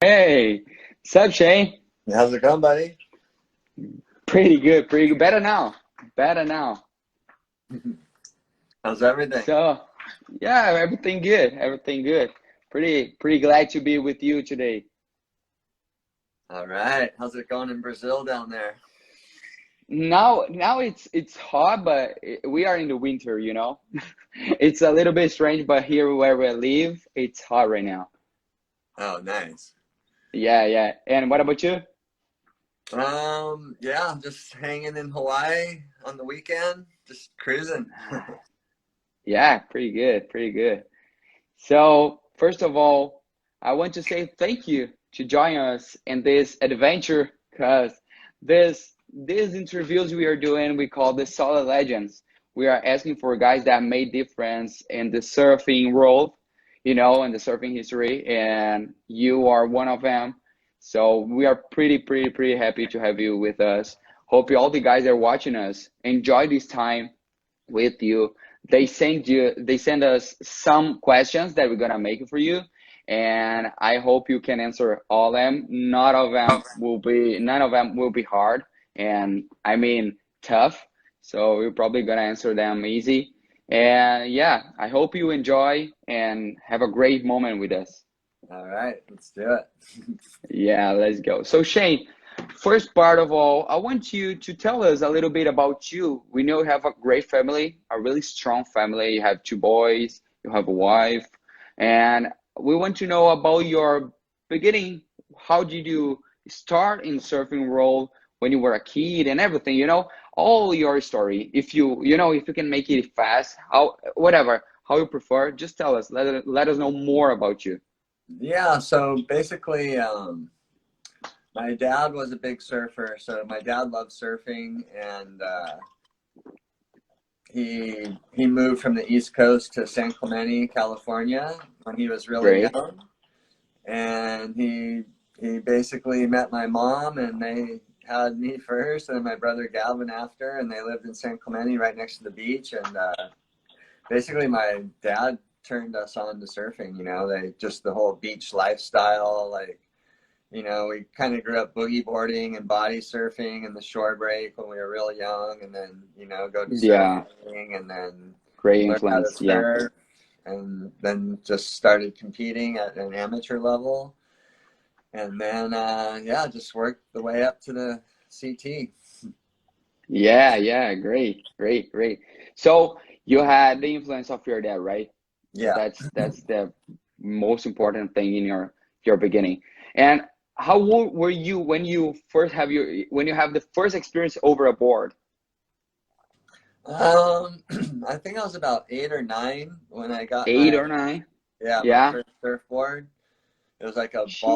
Hey, what's up, Shane? How's it going, buddy? Pretty good, pretty good. Better now, better now. How's everything? So, yeah, everything good, everything good. Pretty glad to be with you today. All right. How's it going in Brazil down there? Now it's hot, but we are in the winter, you know. It's a little bit strange, but here where we live, it's hot right now. Oh, nice. Yeah, yeah. And what about you? Yeah, I'm just hanging in Hawaii on the weekend, just cruising. Yeah, pretty good, pretty good. So, first of all, I want to say thank you to join us in this adventure because these interviews we are doing, we call the Solid Legends. We are asking for guys that made difference in the surfing world, you know, in the surfing history, and you are one of them. So we are pretty happy to have you with us. Hope you, all the guys that are watching us enjoy this time with you. They send us some questions that we're gonna make for you, and I hope you can answer all of them. None of them will be hard, and I mean tough. So we're probably gonna answer them easy. And yeah, I hope you enjoy and have a great moment with us. All right, let's do it. Yeah, let's go. So Shane, first part of all, I want you to tell us a little bit about you. We know you have a great family, a really strong family. You have two boys, you have a wife, and we want to know about your beginning. How did you start in surfing world when you were a kid and everything, you know, all your story. If if you can make it fast, how whatever, how you prefer, just tell us. Let us know more about you. Yeah, so basically, my dad was a big surfer, so my dad loved surfing, and he moved from the East Coast to San Clemente, California, when he was really Great. young. And he basically met my mom, and they had me first and my brother Galvin after, and they lived in San Clemente right next to the beach. And basically my dad turned us on to surfing. They just the whole beach lifestyle, like, we kind of grew up boogie boarding and body surfing and the shore break when we were real young, and then go to Yeah, surfing, and then great learn how to influence. Yeah. surf, and then just started competing at an amateur level, and then yeah, just worked the way up to the CT. Yeah, yeah, great. So you had the influence of your dad, right? Yeah. That's the most important thing in your beginning. And how old were you when you when you have the first experience over a board? I think I was about 8 or 9 when I got Eight my, or nine? yeah, my Yeah. first surfboard. It was like a She.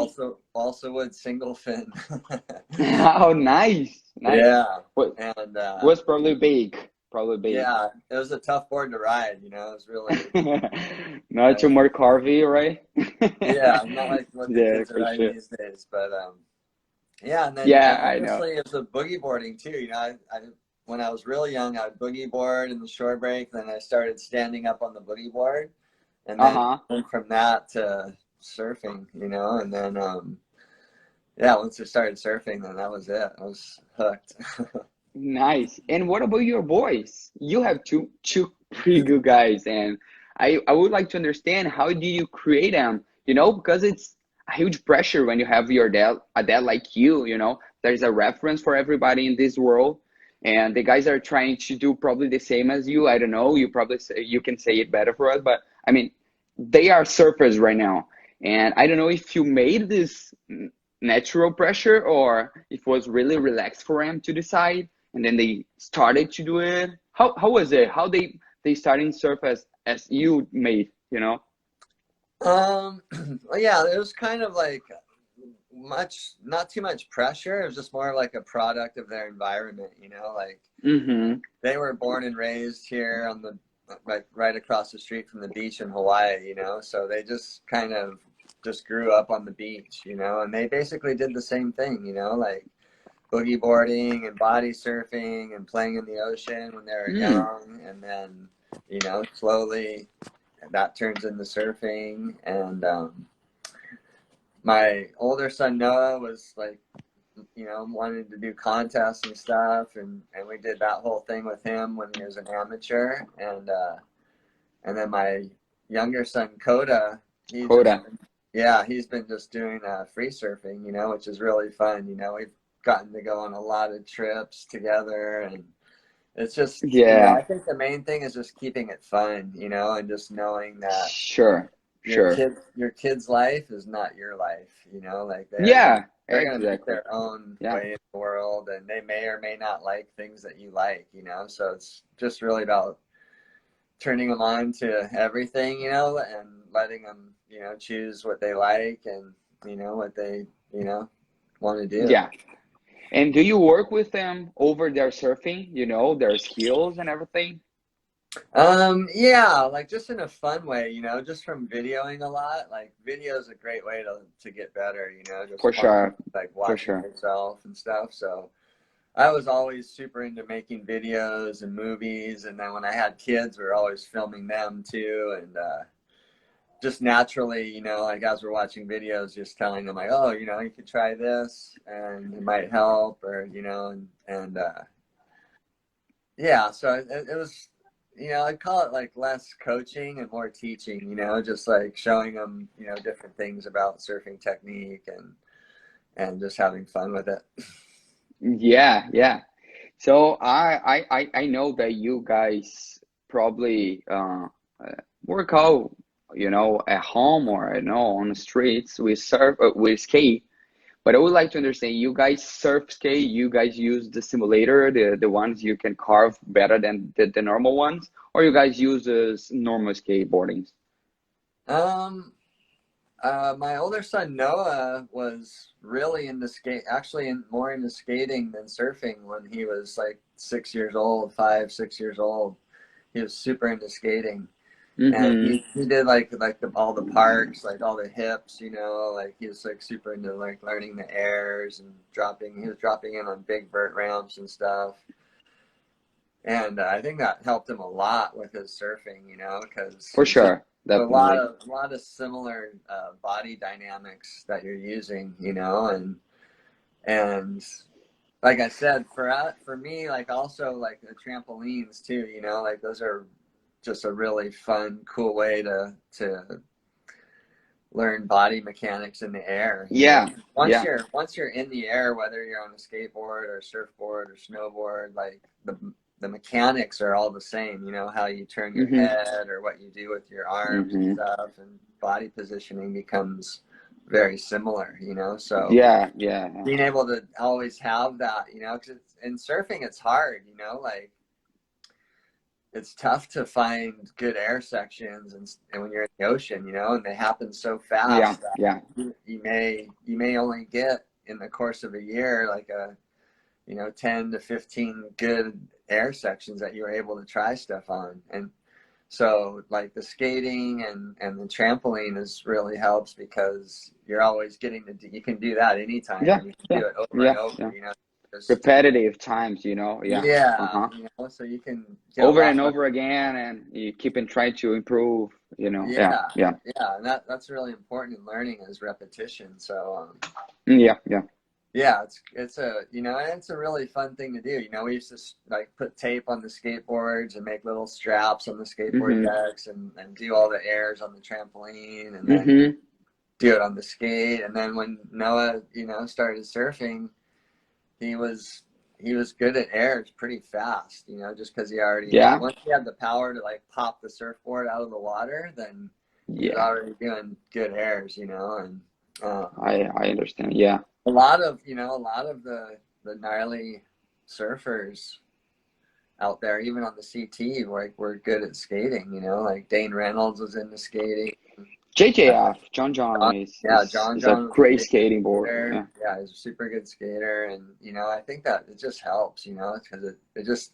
balsa wood single fin. Oh, nice, nice. Yeah, What and was probably big, probably big. yeah, it was a tough board to ride. It was really, Not too uh, more carvy, right? yeah, not like what the Yeah, kids are for riding sure. these days, but yeah, and then Yeah, I know. honestly, it was a boogie boarding too. I when I was really young, I would boogie board in the shore break. Then I started standing up on the boogie board, and then Uh-huh. went from that to surfing. And then yeah, once I started surfing, then that was it. I was hooked. Nice. And what about your boys? You have two pretty good guys, and I would like to understand how did you create them? You know, because it's a huge pressure when you have a dad like you know. There's a reference for everybody in this world, and the guys are trying to do probably the same as you. I don't know, you can say it better for us, but I mean, they are surfers right now. And I don't know if you made this natural pressure or if it was really relaxed for them to decide and then they started to do it. How was it? How they starting surf as you made, you know? Well, yeah, it was kind of like not too much pressure. It was just more like a product of their environment, like Mm-hmm. they were born and raised here on the right across the street from the beach in Hawaii, so they just kind of just grew up on the beach, and they basically did the same thing, like boogie boarding and body surfing and playing in the ocean when they were Mm. young, and then slowly that turns into surfing, and my older son Noah was like, wanted to do contests and stuff, and we did that whole thing with him when he was an amateur, and then my younger son Coda, he just Coda. yeah, he's been just doing free surfing, which is really fun. We've gotten to go on a lot of trips together, and it's just, Yeah, I think the main thing is just keeping it fun, and just knowing that sure, sure. your kid's life is not your life, like Yeah, they're gonna make exactly. their own Yeah, way in the world, and they may or may not like things that you like, so it's just really about turning them on to everything, and letting them, choose what they like and, what they, want to do. yeah. And do you work with them over their surfing, their skills and everything? Yeah, like just in a fun way, just from videoing a lot. Like video is a great way to get better, just For sure, like for watching sure. yourself and stuff. So I was always super into making videos and movies, and then when I had kids, we were always filming them too, and just naturally, like as we're watching videos, just telling them like, oh, you could try this, and it might help, or and yeah, so it was, I'd call it like less coaching and more teaching, just like showing them, different things about surfing technique and just having fun with it. Yeah, yeah. So I know that you guys probably work out, at home or on the streets with with skate. But I would like to understand, you guys surf skate, you guys use the simulator, the ones you can carve better than the normal ones, or you guys use normal skateboardings? Um, my older son Noah was really into skate, actually more into skating than surfing when he was like 6 years old, 5, 6 years old. He was super into skating. And Mm-hmm. he did like all the parks, like all the hips, like he was like super into like learning the airs and dropping. He was dropping in on big vert ramps and stuff. And I think that helped him a lot with his surfing, because For it's just sure, definitely. a lot of similar body dynamics that you're using, and like I said, for me, like also like the trampolines too, like those are just a really fun, cool way to learn body mechanics in the air. Yeah, Once yeah. you're in the air, whether you're on a skateboard or surfboard or snowboard, like the mechanics are all the same. How you turn your Mm-hmm. head or what you do with your arms and Mm-hmm. stuff, and body positioning becomes very similar. So Yeah, yeah, yeah. being able to always have that, because in surfing it's hard, like it's tough to find good air sections, and when you're in the ocean, and they happen so Yeah, fast that yeah. you may only get in the course of a year like a 10 to 15 good air sections that you're able to try stuff on. And so like the skating and the trampoline is really helps because you're always getting you can do that anytime, Yeah, and you can yeah, do it over yeah, and over, yeah. just Repetitive times, yeah. yeah, Uh-huh. so you can get a Over lot and better. over again, and you keep and try to improve, Yeah, Yeah, yeah. yeah, and that's really important in learning is repetition. So Yeah, yeah. yeah, it's a it's a really fun thing to do. We used to like put tape on the skateboards and make little straps on the skateboard Mm-hmm. decks and do all the airs on the trampoline and then Mm-hmm. do it on the skate. And then when Noah started surfing, he was he was good at airs pretty fast, just because he already Yeah, once he had the power to like pop the surfboard out of the water, then he was yeah. already doing good airs, and I understand. Yeah. a lot of the gnarly surfers out there, even on the CT, like were good at skating, like Dane Reynolds was into skating. JJF, John is Yeah, is John is a John was a great big skating board. skater. Yeah. Yeah, he's a super good skater, and I think that it just helps, because it just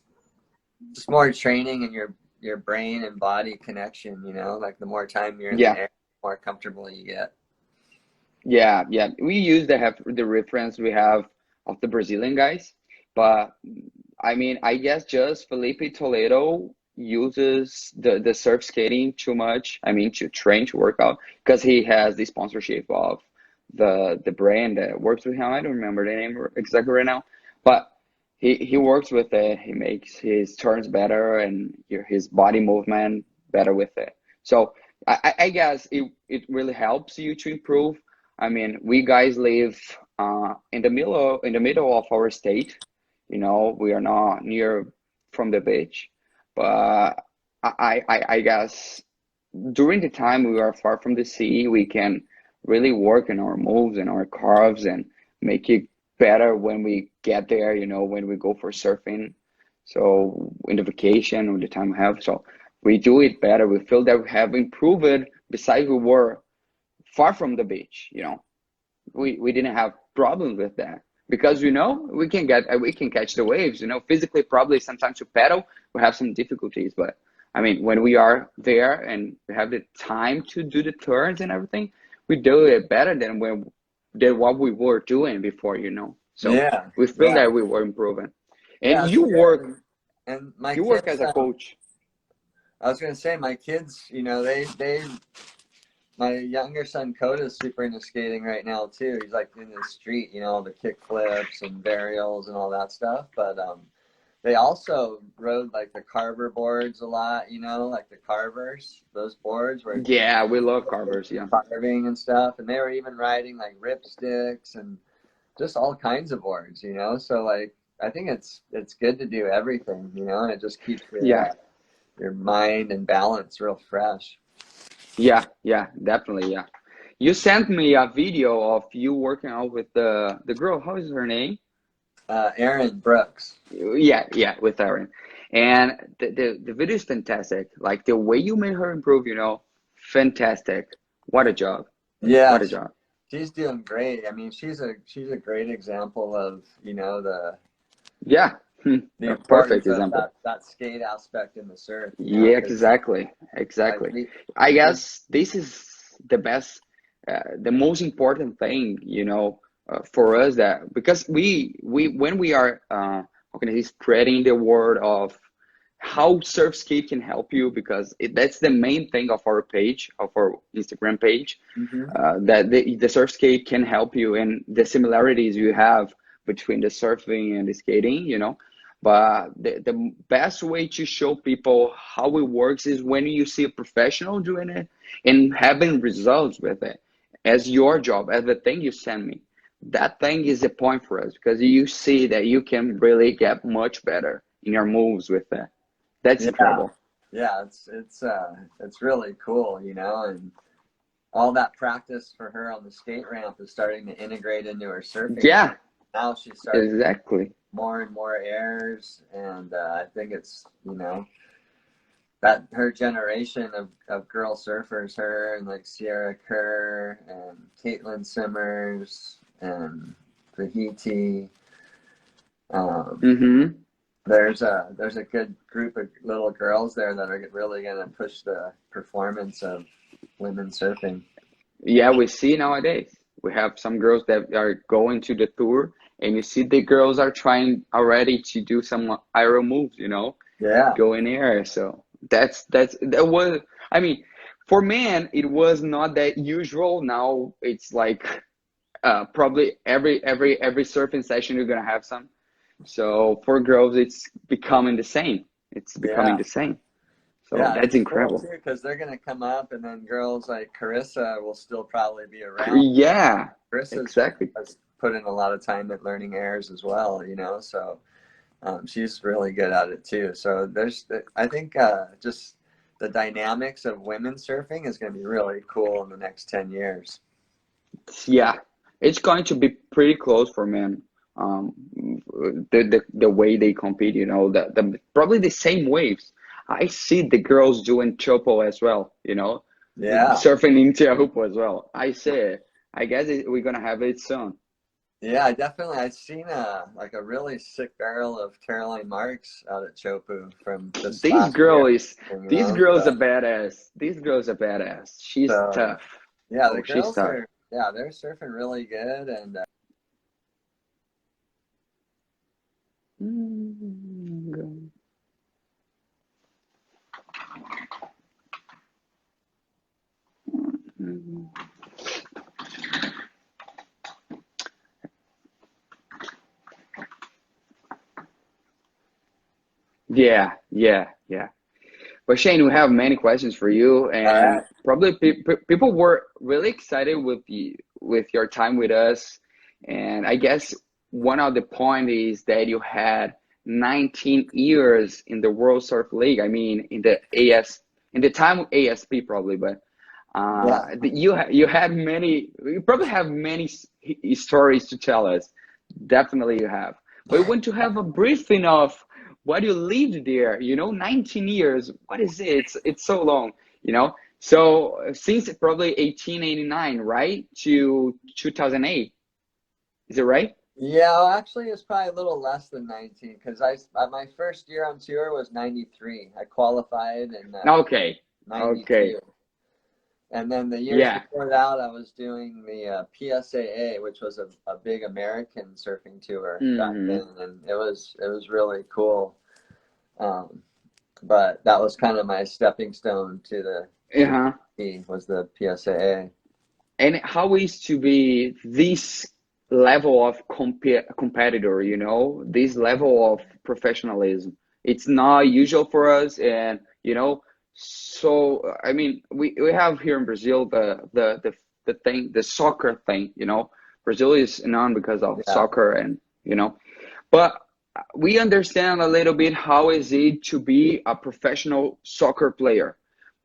more training in your brain and body connection. Like the more time you're in the Yeah. air, the more comfortable you get. Yeah, yeah. We use the reference we have of the Brazilian guys, but I mean, I guess just Felipe Toledo uses the surf skating too much. I mean, to train to work out because he has the sponsorship of the brand that works with him. I don't remember the name exactly right now, but he works with it. He makes his turns better and his body movement better with it. So I guess it really helps you to improve. I mean, we guys live in the middle of our state. You know, we are not near from the beach, but I guess during the time we are far from the sea, we can really work on our moves and our carves and make it better when we get there, you know, when we go for surfing. So in the vacation or the time we have, so we do it better. We feel that we have improved it besides we were far from the beach, you know. We didn't have problems with that because you know we can catch the waves, you know, physically probably sometimes to paddle we have some difficulties, but I mean when we are there and we have the time to do the turns and everything, we do it better than what we were doing before, you know. So Yeah, we feel yeah, that we were improving. And yeah. It's good. And my you work kids, as a coach. I was gonna say my kids, you know, they my younger son Coda is super into skating right now too. He's like in the street, you know, the kick flips and burials and all that stuff. But they also rode like the carver boards a lot, you know, like the carvers, those boards where Yeah, we love carvers, yeah. carving and stuff. And they were even riding like ripsticks and just all kinds of boards, you know. So like I think it's good to do everything, you know, and it just keeps Yeah. your mind and balance real fresh. Yeah, definitely, yeah. You sent me a video of you working out with the girl. How is her name? Aaron Brooks. Yeah, with Erin. And the video is fantastic. Like the way you made her improve, you know, fantastic. What a job. Yeah, What a job. she's doing great. I mean, she's a great example of, you know, Yeah. the A perfect importance of example. that skate aspect in the surf, you know, Yeah, because exactly. like Exactly. I we guess this is the best, the most important thing, you know, for us that because we when we are how can I say, spreading the word of how SurfSkate can help you because that's the main thing of our page, of our Instagram page, hmm that the SurfSkate can help you and the similarities you have between the surfing and the skating, you know. But the best way to show people how it works is when you see a professional doing it and having results with it as your job, as the thing you send me. That thing is a point for us because you see that you can really get much better in your moves with that. That's yeah, incredible. yeah, it's really cool, you know, and all that practice for her on the skate ramp is starting to integrate into her surfing game. Yeah, Now she's starting to do exactly. more and more airs, and I think it's, you know, that her generation of girl surfers, her and like Sierra Kerr and Caitlin Simmers and Tahiti. Um, Mm-hmm. there's a good group of little girls there that are really going to push the performance of women surfing. Yeah, we see nowadays. We have some girls that are going to the tour, and you see the girls are trying already to do some aero moves, you know, Yeah, go in air. So that was, I mean, for men, it was not that usual. Now it's like probably every surfing session you're gonna have some. So for girls, it's becoming the same. It's becoming yeah, the same. So yeah. that's It's cool incredible. too because they're going to come up, and then girls like Carissa will still probably be around. Yeah, Carissa's exactly. has put in a lot of time at learning airs as well, you know, so she's really good at it too. So I think just the dynamics of women surfing is going to be really cool in the next 10 years. Yeah, it's going to be pretty close for men. Um, the way they compete, you know, the probably the same waves. I see the girls doing chopo as well, you know, Yeah. surfing in Tiahupo as well. I see it. I guess we're gonna have it soon. Yeah, definitely. I've seen like a really sick barrel of Caroline Marks out at Chopu from this This last year, girl is you this know. girl's a So, badass. This girl's a badass. She's so tough. yeah, the Oh, she's girls tough. are yeah, they're surfing really good, and Mm. Yeah, yeah, yeah. But Shane, we have many questions for you, All and right. probably people were really excited with your time with us. And I guess one of the point is that you had 19 years in the World Surf League. I mean, in the AS, in the time of ASP probably, but Yeah. you had many. You probably have many stories to tell us. Definitely, you have. But we want to have a briefing of what you lived there, 19 years. What is it? It's so long. So since probably 1889, right, to 2008. Is it right? Yeah, well, actually, it's probably a little less than 19 because my first year on tour was 93. I qualified in Okay. Okay. 92. And then the years Yeah. before that, I was doing the PSAA, which was a big American surfing tour back Hmm. then, and it was really cool. Um, but that was kind of my stepping stone to Uh-huh. the was the PSAA. And how is to be this level of competitor, this level of professionalism? It's not usual for us, and so I mean, we have here in Brazil the thing, the soccer thing. Brazil is known because of Yeah, soccer, and but we understand a little bit how is it to be a professional soccer player.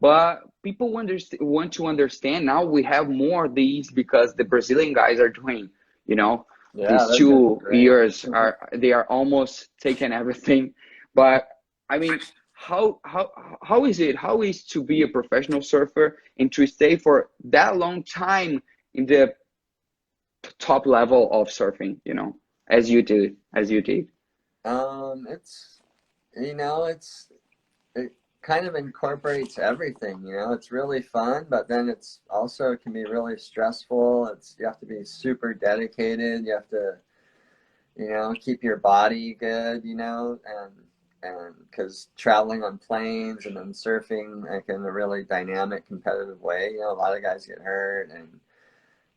But people want to understand now we have more of these because the Brazilian guys are doing, you know, yeah, these they're doing two great. years they are almost taking everything. But I mean, how is it? How is to be a professional surfer and to stay for that long time in the top level of surfing, as you did. It's it kind of incorporates everything. It's really fun, but then it's also it can be really stressful. You have to be super dedicated. You have to keep your body good, and because traveling on planes and then surfing like in a really dynamic, competitive way, a lot of guys get hurt, and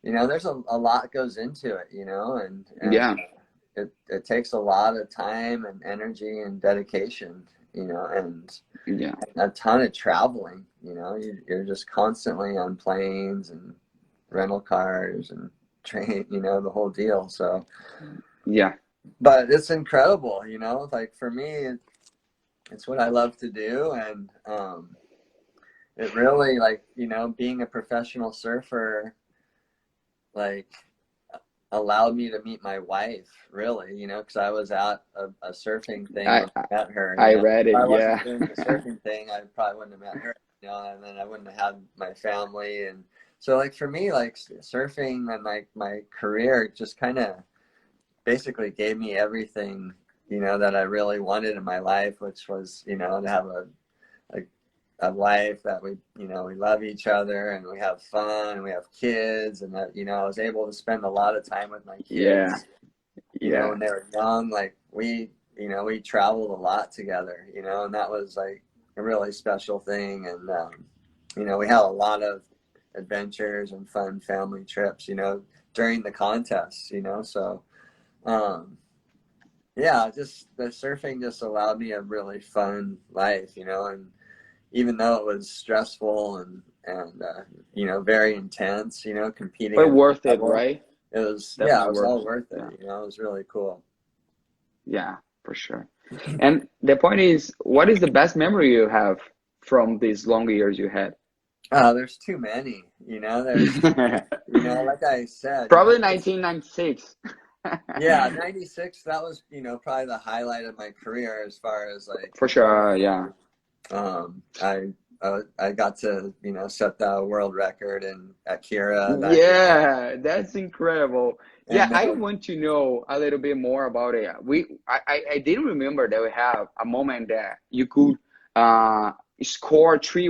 there's a lot goes into it, and Yeah, it takes a lot of time and energy and dedication, and yeah, a ton of traveling. You're just constantly on planes and rental cars and train, the whole deal. So, yeah. but it's incredible, like for me, it's what I love to do. And it really, like, being a professional surfer, like, allowed me to meet my wife, really, because I was at a surfing thing I when I met her. I read If it. I wasn't Yeah, doing the surfing thing, I probably wouldn't have met her, and then I wouldn't have had my family. And so, like, for me, like, surfing and like my career just kind of basically gave me everything, that I really wanted in my life, which was, to have a, a life that we love each other and we have fun and we have kids, and that, I was able to spend a lot of time with my yeah, kids, yeah. when they were young. Like we traveled a lot together, and that was like a really special thing. And, we had a lot of adventures and fun family trips, during the contests, so, um, yeah, just the surfing just allowed me a really fun life, and even though it was stressful and very intense, competing But at that worth it, level, right? it Definitely was worth all it. worth Yeah, it. It was really cool. yeah, for sure. And the point is, what is the best memory you have from these long years you had? There's too many, like I said, Probably 1996. yeah, 96, that was, probably the highlight of my career as far as like For sure, yeah. I got to, set the world record in Akira that year. Yeah, that's incredible. Yeah, And I want to know a little bit more about it. I didn't remember that we have a moment that you could uh score three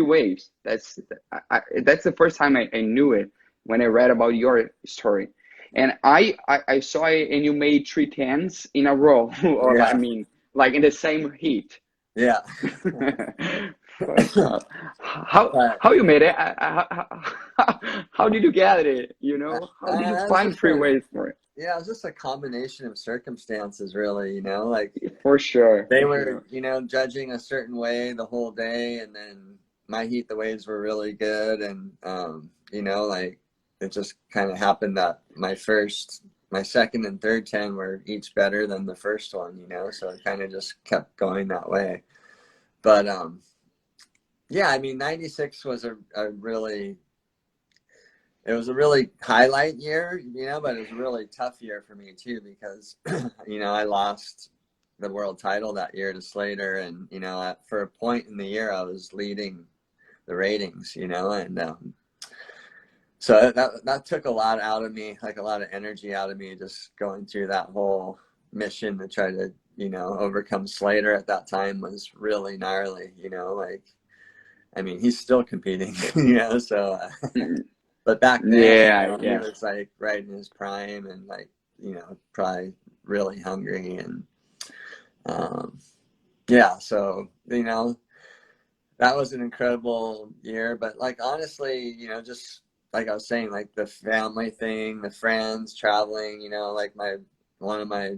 waves. That's the first time I knew it when I read about your story. And I saw it and you made three tens in a row, or I yeah, mean, like in the same heat. yeah. How But how you made it? How did you get it? How did you it was find just three ways for it? yeah, it was just a combination of circumstances, really, like For sure, they for were, sure. you know, judging a certain way the whole day, and then my heat, the waves were really good, and you know, like it just kind of happened that my second and third 10 were each better than the first one, you know, so it kind of just kept going that way. But yeah, I mean, 96 was a really, it was a really highlight year, you know, but it was a really tough year for me too, because, you know, I lost the world title that year to Slater. And, you know, for a point in the year, I was leading the ratings, you know, and so that took a lot out of me, like a lot of energy out of me, just going through that whole mission to try to, you know, overcome Slater at that time was really gnarly, you know, like, I mean, he's still competing, you know, so but back then, you Yeah, know, he yeah. was like right in his prime and like, you know, probably really hungry. And um, yeah, so, you know, that was an incredible year. But like, honestly, you know, just like I was saying, like the family thing, the friends, traveling, you know, like one of my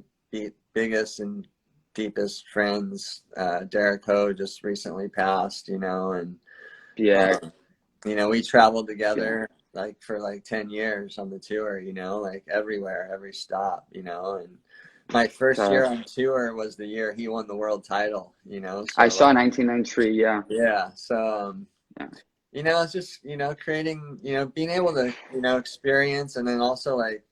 biggest and deepest friends, Derek Ho, just recently passed, you know, and Yeah, um, you know, we traveled yeah. together like for like 10 years on the tour, you know, like everywhere, every stop, you know. And my first year Tough. on tour was the year he won the world title, you know. I So saw like, 1993. Yeah, yeah, so yeah, you know, it's just, you know, creating, you know, being able to, you know, experience, and then also like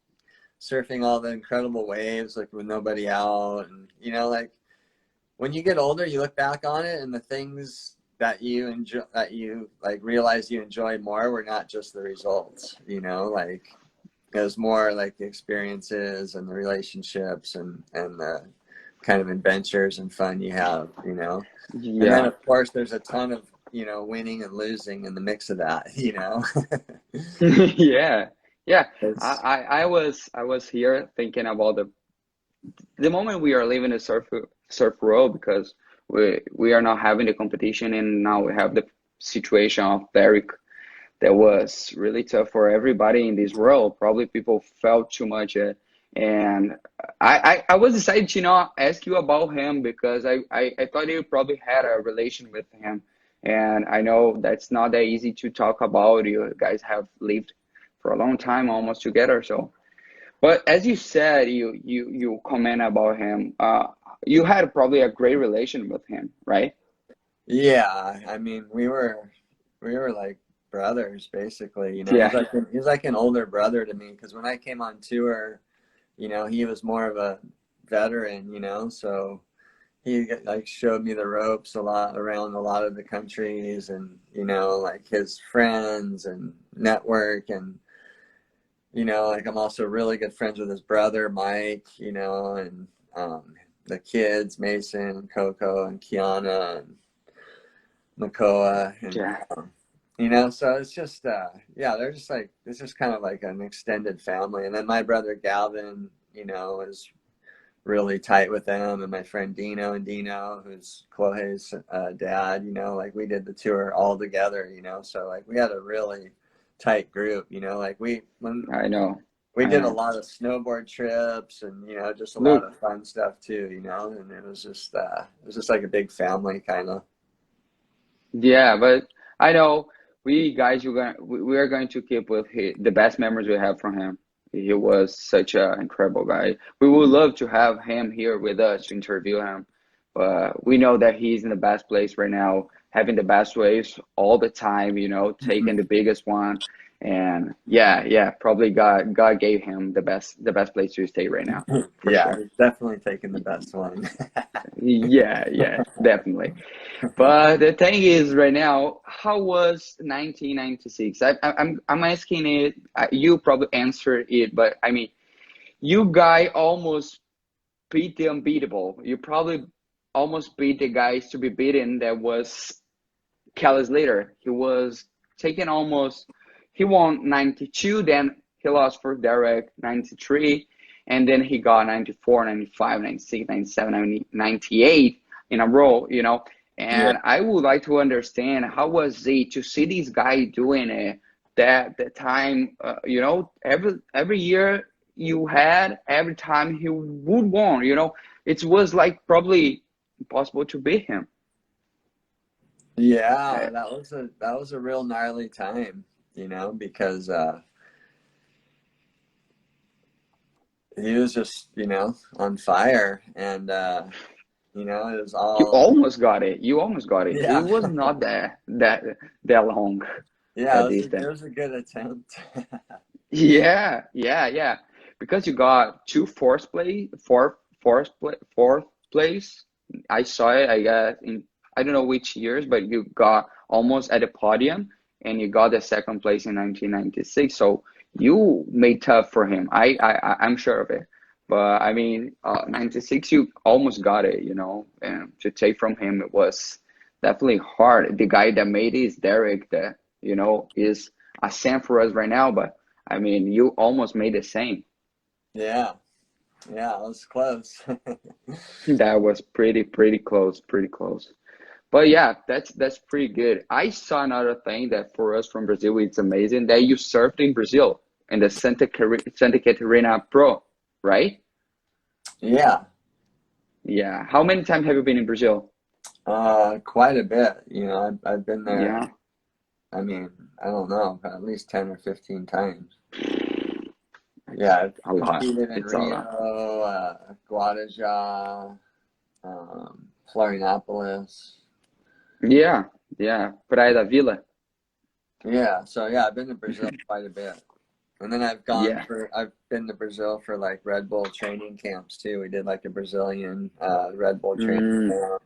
surfing all the incredible waves like with nobody out. And you know, like when you get older, you look back on it, and the things that you enjoy, that you like realize you enjoy more, were not just the results, you know, like it was more like the experiences and the relationships and the kind of adventures and fun you have, you know. And then yeah. of course there's a ton of, you know, winning and losing in the mix of that, you know. Yeah, yeah. It's, I was here thinking about the moment we are leaving the surf world, because we are not having the competition, and now we have the situation of Derek that was really tough for everybody in this world. Probably people felt too much, and I was decided to not ask you about him, because I thought you probably had a relation with him, and I know that's not that easy to talk about. You guys have lived for a long time almost together, so. But as you said, you comment about him. You had probably a great relation with him, right? yeah, I mean, we were like brothers basically, you know. Yeah, He's like an older brother to me, because when I came on tour, you know, he was more of a veteran, you know, so he like showed me the ropes a lot around a lot of the countries, and you know, like his friends and network. And you know, like I'm also really good friends with his brother Mike, you know, and the kids Mason and Coco and Kiana and Makoa. And yeah, you know, so it's just yeah, they're just like, it's just kind of like an extended family. And then my brother Galvin, you know, is really tight with them, and my friend Dino, who's Chloe's dad, you know, like we did the tour all together, you know, so like we had a really tight group, you know, like I know, we I did a know. lot of snowboard trips, and you know, just a lot Look, of fun stuff too, you know. And it was just like a big family kind of. yeah, but I know we guys, we are going to keep with the best memories we have from him. He was such an incredible guy. We would love to have him here with us to interview him, but we know that he's in the best place right now, having the best waves all the time, taking the biggest one. And yeah, yeah, probably God gave him the best place to stay right now, for Yeah, sure. he's definitely taking the best one. Yeah, yeah, definitely. But the thing is, right now, how was 1996? I'm asking it. You probably answered it, but I mean, you guy almost beat the unbeatable. You probably almost beat the guys to be beaten. That was Kelly's later. He was taken almost. He won 92, then he lost for Derek 93, and then he got 94, 95, 96, 97, 98 in a row. Yeah. And I would like to understand how was it to see these guys doing it. That time, every year you had, every time he would won. it was like probably impossible to beat him. Yeah, that was a real gnarly time, you know, because he was just, you know, on fire, and you know, it was You all almost got it. You almost got it. It yeah. was not that long, Yeah, that it distance. was a good attempt. Yeah, yeah, yeah. Because you got two fourth place. I saw it, I guess, in I don't know which years, but you got almost at the podium, and you got the second place in 1996. So you made tough for him. I'm sure of it. But I mean, 96, you almost got it, you know, and to take from him, it was definitely hard. The guy that made it is Derek, that, you know, is a Sam for us right now, but I mean, you almost made the same. Yeah, yeah, it was close. That was pretty close, pretty close. But yeah, that's pretty good. I saw another thing that for us from Brazil, it's amazing that you surfed in Brazil in the Santa Catarina Pro, right? Yeah, Yeah. How many times have you been in Brazil? quite a bit. You know, I've been there. Yeah, I mean, I don't know, at least 10 or 15 times. it's Yeah, I've a lot. competed in It's a Rio, lot. Guadalajara, Florianopolis. Yeah, yeah. Praia da Vila. Yeah, so yeah, I've been to Brazil quite a bit. And then Yeah. I've been to Brazil for like Red Bull training camps too. We did like a Brazilian Red Bull training Mm,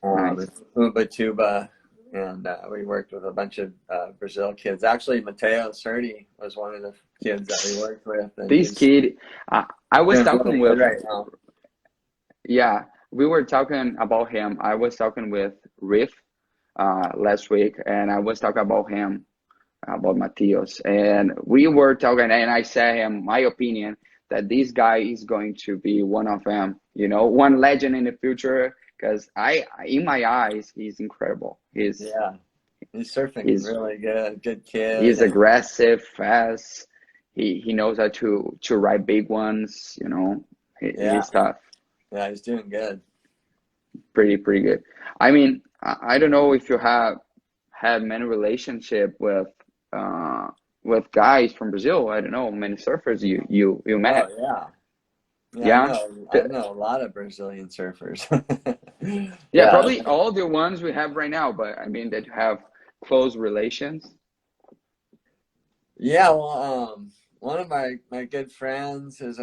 camp, nice. Ubatuba, and we worked with a bunch of Brazil kids. Actually, Mateo Certi was one of the kids that we worked with, and This he's kid, I was doing talking really good with, right now. yeah, we were talking about him. I was talking with Riff last week, and I was talking about him, about Matios, and we were talking, and I said him my opinion that this guy is going to be one of them, you know, one legend in the future. Because in my eyes, he's incredible. Yeah, he's surfing He's really good. Good kid, he's and aggressive, fast. He knows how to ride big ones. You know, yeah, he's tough. yeah, he's doing good. Pretty good. I mean, I don't know if you have had many relationship with guys from Brazil. I don't know many surfers you Oh met. yeah, yeah. Yeah. I The- know a lot of Brazilian surfers. yeah, Yeah, probably all the ones we have right now, but I mean that you have close relations. yeah. Well, one of my good friends is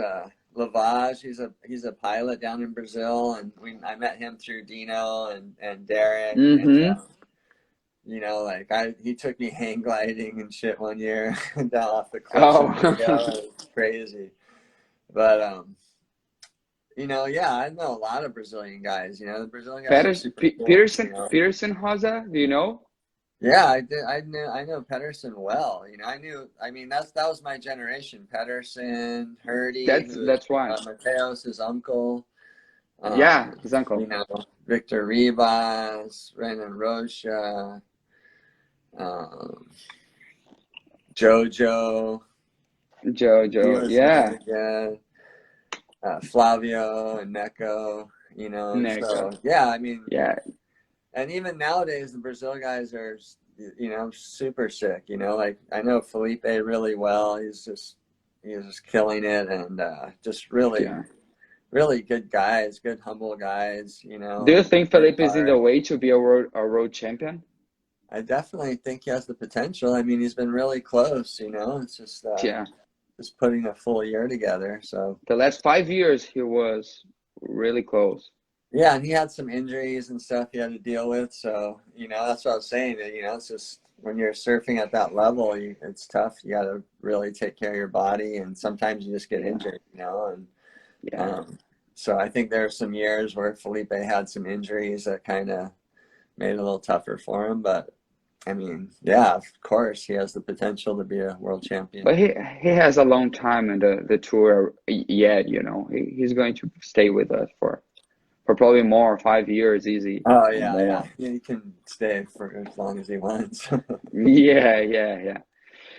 Lavage. He's a pilot down in Brazil, and I met him through Dino and Derek, and Mm-hmm. you know, like he took me hang gliding and shit one year down off the cliffs in Rio. Oh, It was crazy, but you know, yeah, I know a lot of Brazilian guys. You know, the Brazilian guys are super cool. You know, Peterson Rosa, do you know? yeah, I did. I know Pedersen well. You know, I mean, that was my generation. Pedersen, Hurdy, who was That's why. Mateos, his uncle. Yeah, his You uncle. know, Victor Ribas, Renan Rocha, um, Jojo. He Jojo. was Yeah. really good. Flavio and Neko. You know, Nika. so yeah, I mean, Yeah. and even nowadays, the Brazil guys are, you know, super sick. You know, like I know Felipe really well. He's just killing it, and just really, Yeah. really good guys, good humble guys. You know, Do you and think work Felipe is in the hard. way to be a road champion? I definitely think he has the potential. I mean, he's been really close. You know, it's Yeah. just putting a full year together. So The last 5 years he was really close. yeah, and he had some injuries and stuff he had to deal with. So, you know, that's what I was saying. That, you know, it's just when you're surfing at that level, it's tough. You got to really take care of your body, and sometimes you just get Yeah. injured, you know. And Yeah. so I think there are some years where Felipe had some injuries that kind of made it a little tougher for him. But I mean, yeah, of course, he has the potential to be a world champion. But he has a long time in the tour yet, you know. He's going to stay with us for probably more 5 years easy Oh or yeah, more. he can stay for as long as he wants. Yeah, yeah, yeah.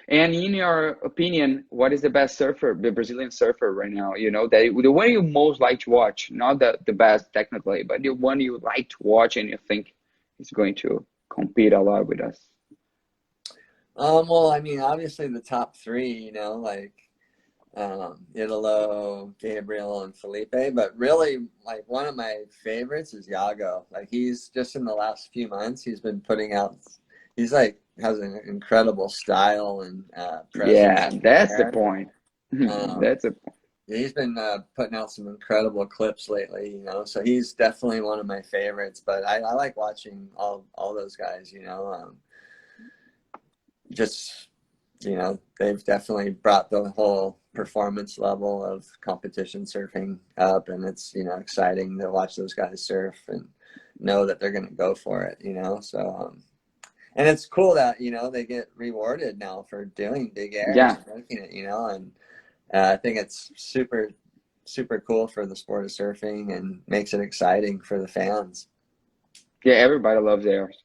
And in your opinion, what is the best surfer, the Brazilian surfer right now? You know, that the one you most like to watch, not the best technically, but the one you like to watch and you think is going to compete a lot with us. Well, I mean, obviously the top three, you know, like Italo, Gabriel, and Felipe. But really, like one of my favorites is Yago. Like he's just in the last few months, he's been putting out. He's like has an incredible style and presence Yeah, that's the there. point. Um, That's a he's been putting out some incredible clips lately, you know. So he's definitely one of my favorites. But I like watching all those guys, you know. Just you know, they've definitely brought the whole performance level of competition surfing up, and it's, you know, exciting to watch those guys surf and know that they're going to go for it, you know. So and it's cool that, you know, they get rewarded now for doing big airs yeah. and making it, you know. And I think it's super cool for the sport of surfing and makes it exciting for the fans. Yeah, everybody loves theirs.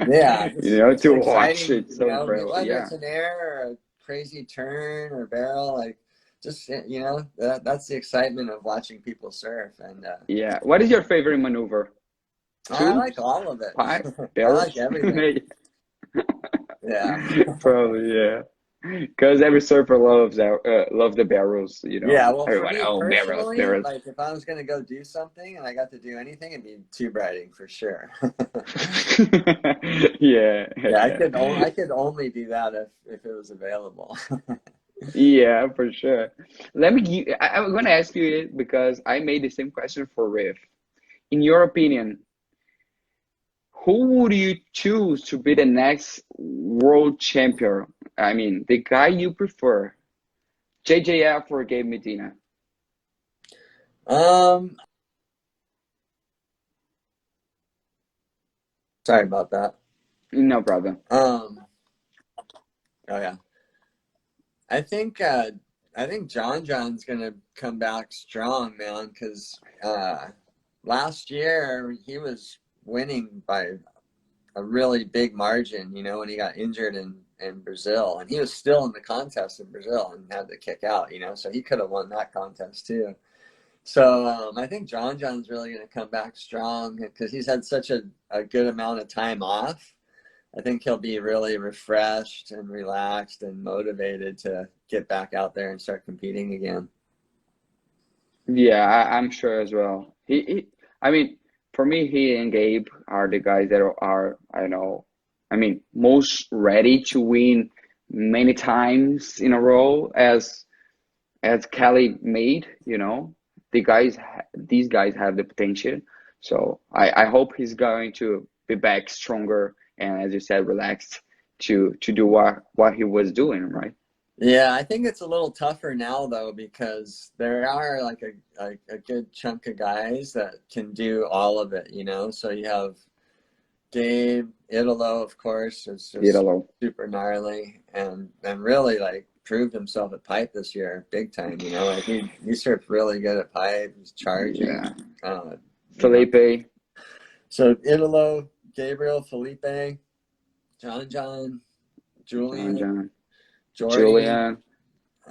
Yeah, You know, it's to watch exciting, it you so know, brilliant. whether Yeah. it's an air or a crazy turn or barrel, like just, you know, that's the excitement of watching people surf. And Yeah. What is your favorite maneuver? I like Tubes? all of it. Pipe? I like Barrels? everything. Yeah. Probably, yeah. Because every surfer loves love the barrels, you Yeah, know. well, for Everybody, me oh, barrels, personally, barrels. like if I was gonna go do something and I got to do anything, it'd be tube riding for sure. Yeah, Yeah, yeah. I could only do that if it was available. Yeah, for sure. Let me give, I'm gonna ask you it because I made the same question for Riff. In your opinion, who would you choose to be the next world champion? I mean, the guy you prefer, JJF or Gabe Medina? Um, Sorry about that. No problem. Um, oh yeah. I think John's gonna come back strong, man, because last year he was winning by a really big margin, you know, when he got injured in Brazil, and he was still in the contest in Brazil and had to kick out, you know, so he could have won that contest too. So I think John's really gonna come back strong because he's had such a good amount of time off. I think he'll be really refreshed and relaxed and motivated to get back out there and start competing again. Yeah, I'm sure as well. I mean, for me, he and Gabe are the guys that are, I know, I mean, most ready to win many times in a row as Kelly made, you know. These guys have the potential. So I hope he's going to be back stronger and, as you said, relaxed to do what he was doing, right? Yeah, I think it's a little tougher now though because there are like a good chunk of guys that can do all of it, you know. So you have Gabe, Italo, of course, is just Italo. super gnarly and really like proved himself at pipe this year, big time. You know, like he surfed really good at pipe. He's charging, Yeah. you know. Felipe. So Italo, Gabriel, Felipe, John, John, Julian, John, Jordy, Julian,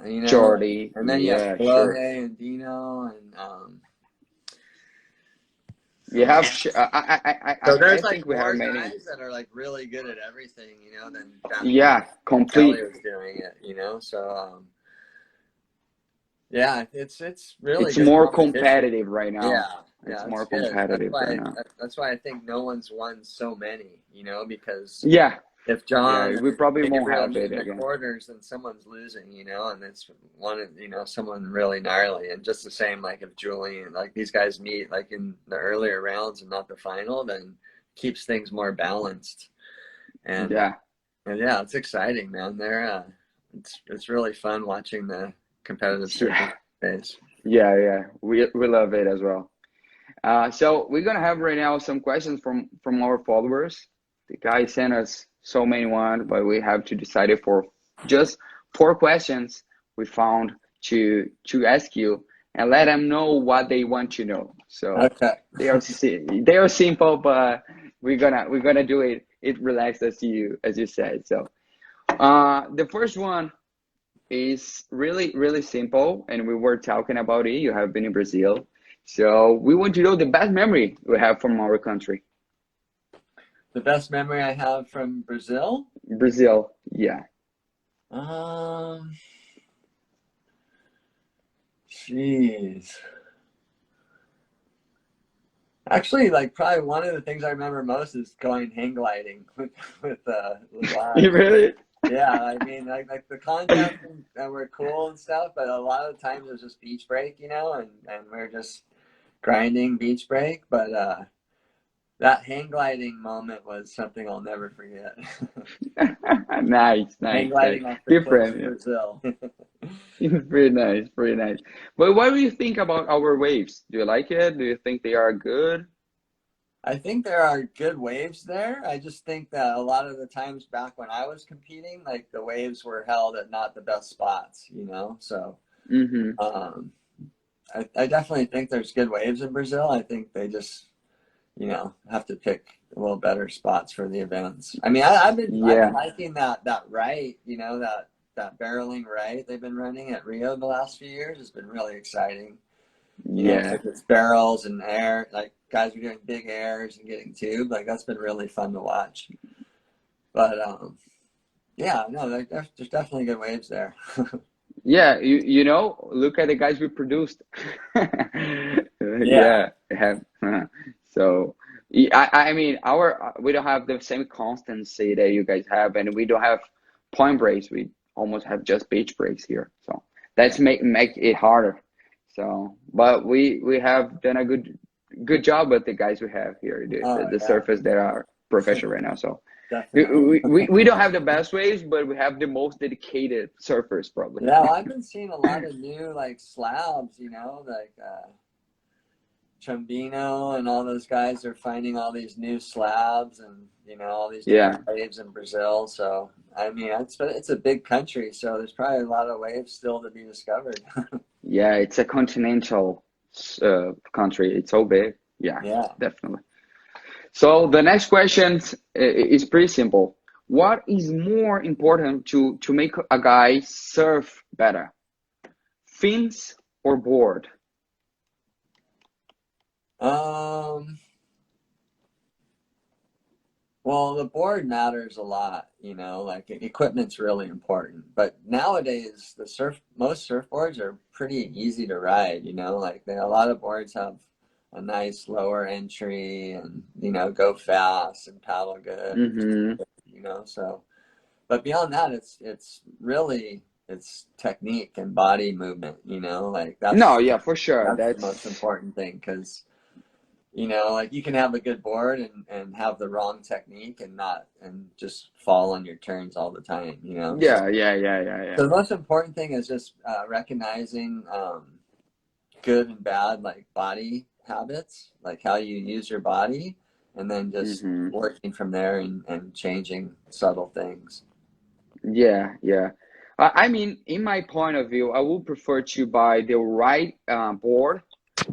you know, Jordy. and then you have Yeah, sure. Flohey and Dino and You uh, have. so I there's think like we have more many. guys that are like really good at everything, you know, than back Yeah, when Kelly complete. was doing it, you know. So yeah, it's really It's good more competition. competitive right Yeah, now. It's yeah, it's more good. competitive right now. That's why I think no one's won so many, you know, because Yeah, if yeah. John We or probably won't Gabriel have meet it in the again. quarters, then someone's losing, you know, and it's one, you know, someone really gnarly. And just the same, like if Julian, like these guys meet like in the earlier rounds and not the final, then keeps things more balanced. And, Yeah, and yeah, it's exciting, man. It's really fun watching the competitive yeah, surfing space. yeah. We love it as well. So we're gonna have right now some questions from our followers. The guy sent us so many ones, but we have to decide it for just 4 questions we found to ask you and let them know what they want to know. So Okay. they are simple, but we're gonna do it relaxed as you said. So The first one is really, really simple, and we were talking about it. You have been in Brazil. So we want to know the best memory we have from our country. The best memory I have from Brazil? Brazil, yeah. Jeez. Actually, like probably one of the things I remember most is going hang gliding with You lads. really? Yeah, I mean, like the contests were cool and stuff, but a lot of the times it was just beach break, you know, and we are just grinding beach break. But that hang gliding moment was something I'll never forget. Nice, Hang nice, nice. gliding off the cliffs Different, of yeah. Brazil. Pretty nice, pretty nice. But what do you think about our waves? Do you like it? Do you think they are good? I think there are good waves there. I just think that a lot of the times back when I was competing, like the waves were held at not the best spots, you know? So Mm-hmm. um, I definitely think there's good waves in Brazil. I think they just, you know, have to pick a little better spots for the events. I mean, I've been Yeah, liking that right, you know, that barreling right they've been running at Rio the last few years has been really exciting. You know, yeah. because it's barrels and air, like guys are doing big airs and getting tubed. Like that's been really fun to watch. But yeah, no, there's definitely good waves there. Yeah, you know, look at the guys we produced. Yeah, Yeah, have so I mean our we don't have the same constancy that you guys have, and we don't have point breaks. We almost have just beach breaks here, so yeah, that's make it harder. So, but we have done a good job with the guys we have here, oh the yeah, surfers that are professional right now. So definitely. we don't have the best waves, but we have the most dedicated surfers probably. Yeah, well, I've been seeing a lot of new like slabs, you know, like Trombino and all those guys are finding all these new slabs and you know all these different Yeah. waves in Brazil. So I mean, it's a big country, so there's probably a lot of waves still to be discovered. Yeah, it's a continental country. It's so big. Yeah, Yeah. definitely. So the next question is pretty simple. What is more important to make a guy surf better? Fins or board? Um, well, the board matters a lot, you know, like equipment's really important. But nowadays, most surfboards are pretty easy to ride, you know, like a lot of boards have a nice lower entry and, you know, go fast and paddle good, Mm-hmm. you know, so, but beyond that, it's really, it's technique and body movement, you know, like No, yeah, for sure. that's the most That's important thing because you know, like you can have a good board and have the wrong technique and not and just fall on your turns all the time, you know. So, yeah, yeah, yeah, yeah, yeah. so the most important thing is just recognizing good and bad like body habits, like how you use your body, and then just Mm-hmm. working from there and changing subtle things. Yeah, yeah. I mean, in my point of view, I would prefer to buy the right board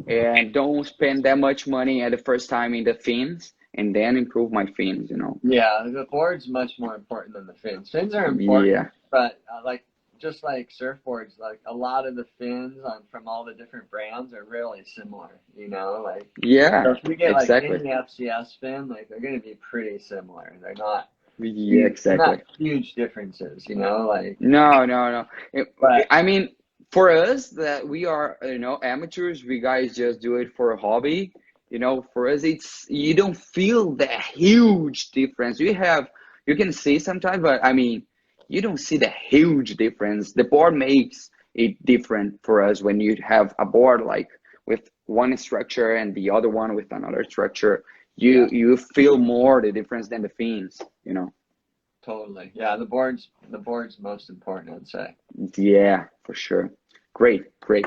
and don't spend that much money at the first time in the fins and then improve my fins, you know. Yeah, the board's much more important than the fins. Fins are important, Yeah. but like just like surfboards, like a lot of the fins on from all the different brands are really similar. You know, like Yeah, so if you get like exactly. any FCS fin, like they're going to be pretty similar. They're not Yeah, huge, not exactly. huge differences. You know, like No, no, no. but I mean, for us that we are, you know, amateurs, we guys just do it for a hobby. You know, for us, it's you don't feel that huge difference. You can see sometimes, but I mean, you don't see the huge difference. The board makes it different for us when you have a board like with one structure and the other one with another structure. yeah, You feel more the difference than the fins, you know. totally. Yeah, the board's most important, I'd say. Yeah, for sure. Great, great.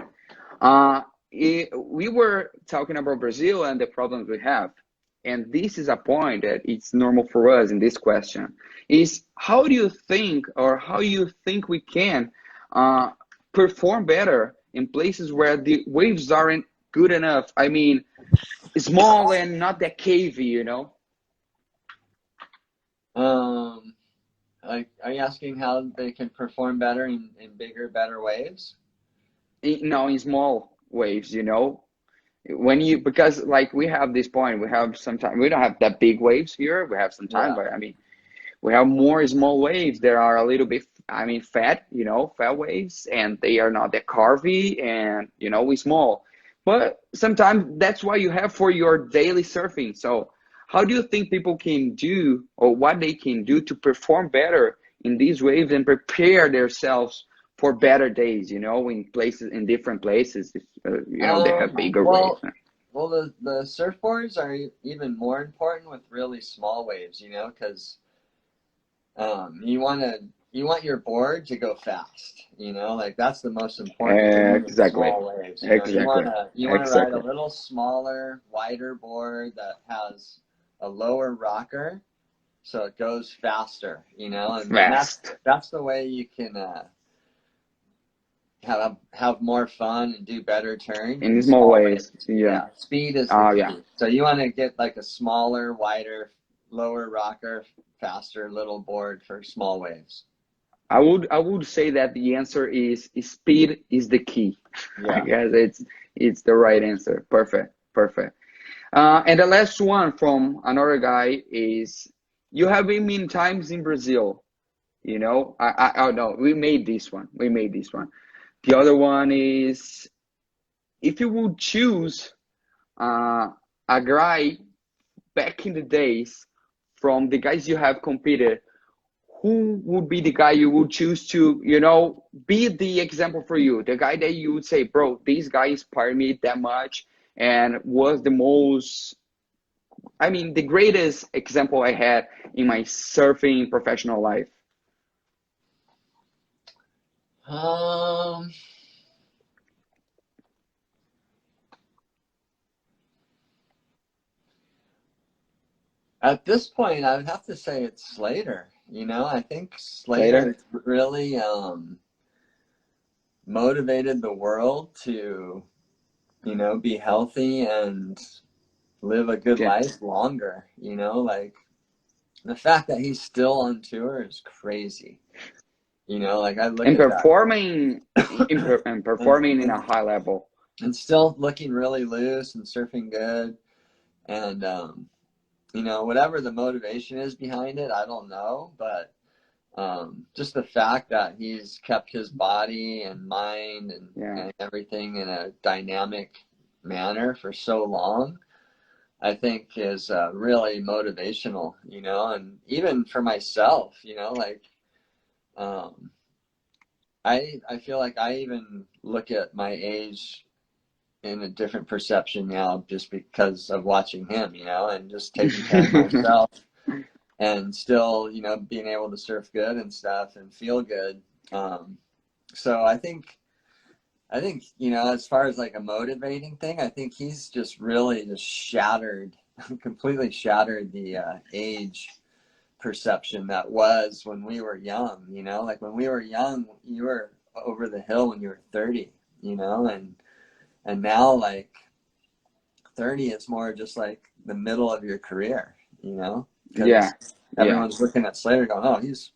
Uh, we were talking about Brazil and the problems we have, and this is a point that it's normal for us in this question, is how do you think or how you think we can uh, perform better in places where the waves aren't good enough? I mean, small and not that cavey, you know? Um, Like, are you asking how they can perform better in bigger, better waves? No, in small waves, you know, when you, because like we have this point, we have sometimes we don't have that big waves here. We have some time, Yeah. but I mean, we have more small waves that are a little bit, I mean, fat, you know, fat waves, and they are not that curvy, and you know, we small. But sometimes that's what you have for your daily surfing. So how do you think people can do, or what they can do to perform better in these waves and prepare themselves for better days, you know, in places, in different places, you know, they have bigger waves. Well, the surfboards are even more important with really small waves, you know, because you want your board to go fast, you know, like that's the most important thing in Exactly. small waves. You know, Exactly. you wanna ride a Exactly. little smaller, wider board that has a lower rocker, so it goes faster, you know, and Fast. that's the way you can have more fun and do better turns In in small small ways. waves. Yeah. Yeah, speed is the Oh, yeah. key. So you want to get like a smaller, wider, lower rocker, faster little board for small waves. I would say that the answer is speed is the key. I Yeah. guess it's the right answer. Perfect. Perfect. And the last one from another guy is, you have been many times in Brazil. You know, oh no, we made this one. We made this one. The other one is, if you would choose uh, a guy back in the days from the guys you have competed, who would be the guy you would choose to, you know, be the example for you? The guy that you would say, bro, this guy inspired me that much and was the most, I mean, the greatest example I had in my surfing professional life. Um, at this point, I would have to say it's Slater. You know, I think Later? Slater really motivated the world to, you know, be healthy and live a good Yeah. life longer. You know, like the fact that he's still on tour is crazy. You know, like I look And at that performing, and and, performing in and a high level. and still looking really loose and surfing good. And you know, whatever the motivation is behind it, I don't know, but just the fact that he's kept his body and mind Yeah. and everything in a dynamic manner for so long, I think is really motivational, you know, and even for myself, you know, like um, I feel like I even look at my age in a different perception now just because of watching him, you know, and just taking care of myself and still, you know, being able to surf good and stuff and feel good. Um, so I think, you know, as far as like a motivating thing, I think he's just really just shattered, completely shattered the age perception that was when we were young, you know, like when we were young, you were over the hill when you were 30, you know, and now like 30 is more just like the middle of your career, you know, because Yeah. Yeah. everyone's looking at Slater going, oh, he's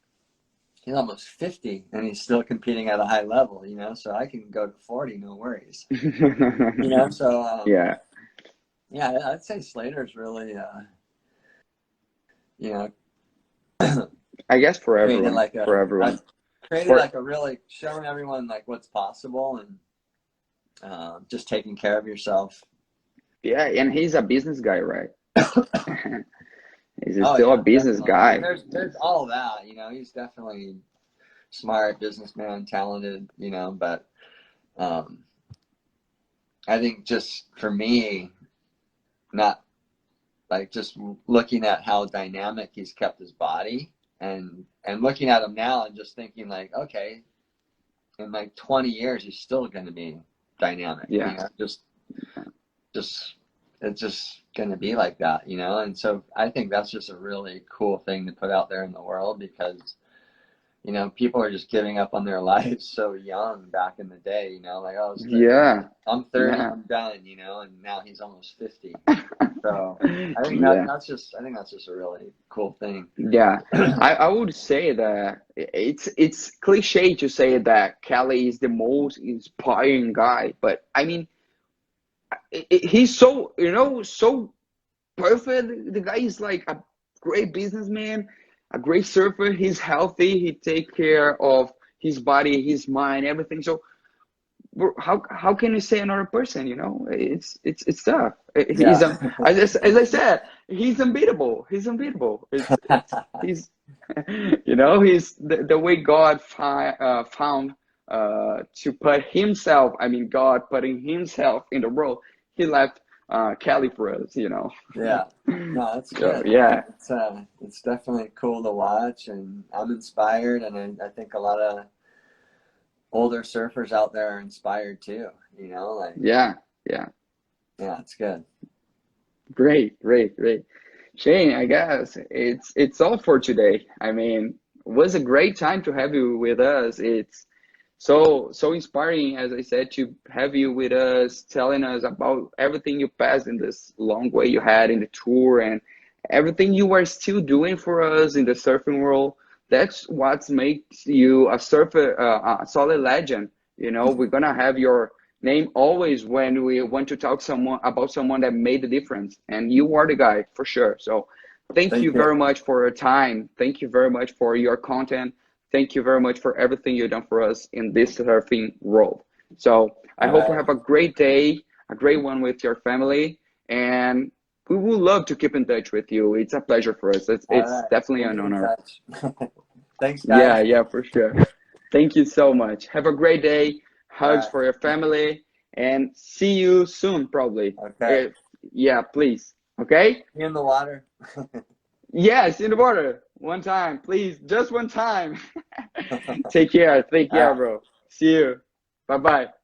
almost 50 and he's still competing at a high level, you know, so I can go to 40, no worries, you know. So Yeah. yeah, I'd say Slater's really you know, I guess for created everyone, like for everyone. created For like a really showing everyone like what's possible and just taking care of yourself. Yeah, and he's a business guy, right? He's Oh still a yeah, business definitely. I mean, guy. there's all that, you know. He's definitely smart businessman, talented, you know. But um, I think just for me, not like just looking at how dynamic he's kept his body, and looking at him now, and just thinking like, okay, in like 20 years, he's still going to be dynamic, you Yeah. know. Just it's just going to be like that, you know. And so I think that's just a really cool thing to put out there in the world because you know, people are just giving up on their lives so young back in the day, you know, like, oh, I was 30. Yeah. I'm 30, Yeah. I'm done, you know, and now he's almost 50. So I think Yeah. that's just a really cool thing. Yeah, I would say that it's cliche to say that Kelly is the most inspiring guy, but I mean, he's so, you know, so perfect. The guy is like a great businessman, a great surfer. He's healthy. He take care of his body, his mind, everything. So how can you say another person? You know, it's tough. Yeah. As I said, he's unbeatable. He's unbeatable. He's you know, he's the way God found to put himself. I mean, God putting himself in the world. He left Cali for us. You know. Yeah. No, that's So good. yeah, It's definitely cool to watch, and I'm inspired, and I think a lot of older surfers out there are inspired too, you know, like, yeah, yeah. yeah, it's good. Great, great, great. Shane, I guess it's all for today. I mean, it was a great time to have you with us. It's so inspiring, as I said, to have you with us, telling us about everything you passed in this long way you had in the tour and everything you are still doing for us in the surfing world. That's what makes you a surfer, a solid legend. You know, we're gonna have your name always when we want to talk someone about someone that made the difference, and you are the guy for sure. So thank you Thank you. very much for your time. Thank you very much for your content. Thank you very much for everything you've done for us in this surfing world. So I All hope you right. have a great day, a great one with your family, and we would love to keep in touch with you. It's a pleasure for us. All It's right. definitely We'll an be in honor. touch. Thanks, guys. Yeah, yeah, for sure. Thank you so much. Have a great day. All Hugs right. for your family, and see you soon, probably. Okay. Yeah, please. Okay? Be in the water. Yes, in the water. One time, please. Just one time. Take care. Take All care, right. bro. See you. Bye bye.